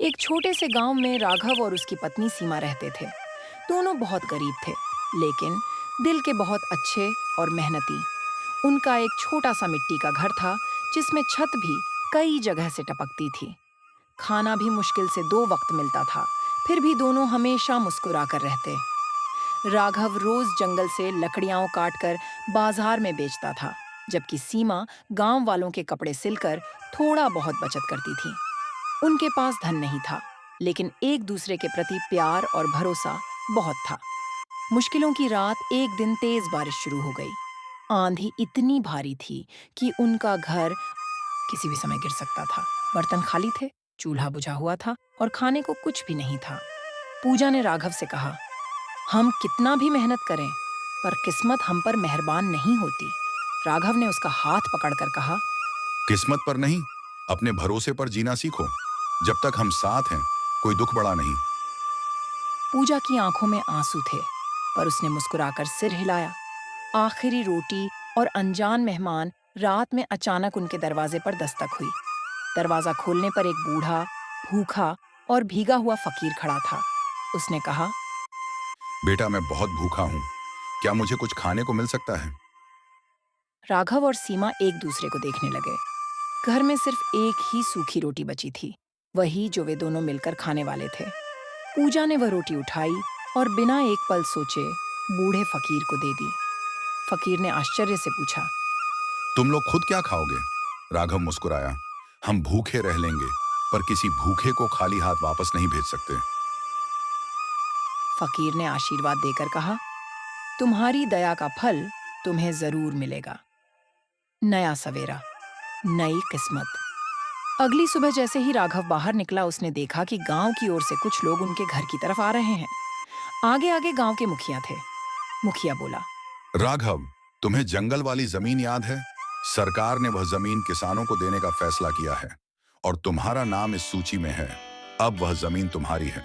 एक छोटे से गांव में राघव और उसकी पत्नी सीमा रहते थे। दोनों बहुत गरीब थे, लेकिन दिल के बहुत अच्छे और मेहनती। उनका एक छोटा सा मिट्टी का घर था, जिसमें छत भी कई जगह से टपकती थी। खाना भी मुश्किल से 2 वक्त मिलता था, फिर भी दोनों हमेशा मुस्कुरा कर रहते। राघव रोज जंगल से लकड़ियां काटकर बाजार में बेचता था, जबकि सीमा गांव वालों के कपड़े सिलकर थोड़ा बहुत बचत करती थी। उनके पास धन नहीं था, लेकिन एक दूसरे के प्रति प्यार और भरोसा बहुत था। मुश्किलों की रात एक दिन तेज बारिश शुरू हो गई। आंधी इतनी भारी थी कि उनका घर किसी भी समय गिर सकता था। बर्तन खाली थे, चूल्हा बुझा हुआ था और खाने को कुछ भी नहीं था। पूजा ने राघव से कहा, हम कितना भी मेहनत करें, पर किस्मत हम पर मेहरबान नहीं होती। राघव ने उसका हाथ पकड़कर कहा, किस्मत पर नहीं, अपने भरोसे पर जीना सीखो। जब तक हम साथ हैं, कोई दुख बड़ा नहीं। पूजा की आंखों में आंसू थे, पर उसने मुस्कुराकर सिर हिलाया। आखिरी रोटी और अनजान मेहमान रात में अचानक उनके दरवाजे पर दस्तक हुई। दरवाजा खोलने पर एक बूढ़ा, भूखा और भीगा हुआ फकीर खड़ा था। उसने कहा, बेटा, मैं बहुत भूखा हूँ। क्या मुझे कुछ खाने को मिल सकता है? राघव और सीमा एक दूसरे को देखने लगे। घर में सिर्फ एक ही सूखी रोटी बची थी, वही जो वे दोनों मिलकर खाने वाले थे। पूजा ने वह रोटी उठाई और बिना एक पल सोचे बूढ़े फकीर को दे दी। फकीर ने आश्चर्य से पूछा, तुम लोग खुद क्या खाओगे? राघव मुस्कुराया। हम भूखे रह लेंगे, पर किसी भूखे को खाली हाथ वापस नहीं भेज सकते। फकीर ने आशीर्वाद देकर कहा, तुम्हारी दया का फल तुम्हें जरूर मिलेगा। नया सवेरा, नई किस्मत। अगली सुबह जैसे ही राघव बाहर निकला, उसने देखा कि गांव की ओर से कुछ लोग उनके घर की तरफ आ रहे हैं। आगे आगे गांव के मुखिया थे। मुखिया बोला, राघव, तुम्हें जंगल वाली जमीन याद है? सरकार ने वह जमीन किसानों को देने का फैसला किया है और तुम्हारा नाम इस सूची में है। अब वह जमीन तुम्हारी है।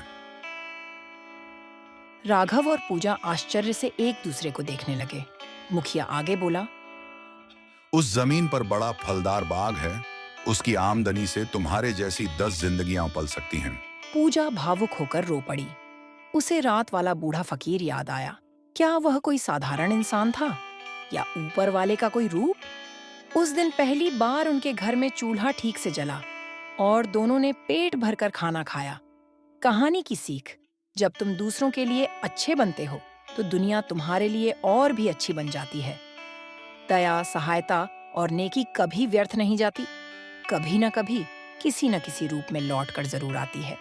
राघव और पूजा आश्चर्य से एक दूसरे को देखने लगे। मुखिया आगे बोला, उस जमीन पर बड़ा फलदार बाग है। उसकी आमदनी से तुम्हारे जैसी 10 जिंदगियां पल सकती हैं। पूजा भावुक होकर रो पड़ी। उसे रात वाला बूढ़ा फकीर याद आया। क्या वह कोई साधारण इंसान था या ऊपर वाले का कोई रूप? उस दिन पहली बार उनके घर में चूल्हा ठीक से जला और दोनों ने पेट भरकर खाना खाया। कहानी की सीख, जब तुम दूसरों के लिए अच्छे बनते हो, तो दुनिया तुम्हारे लिए और भी अच्छी बन जाती है। दया, सहायता और नेकी कभी व्यर्थ नहीं जाती। कभी न कभी, किसी न किसी रूप में लौट कर जरूर आती है।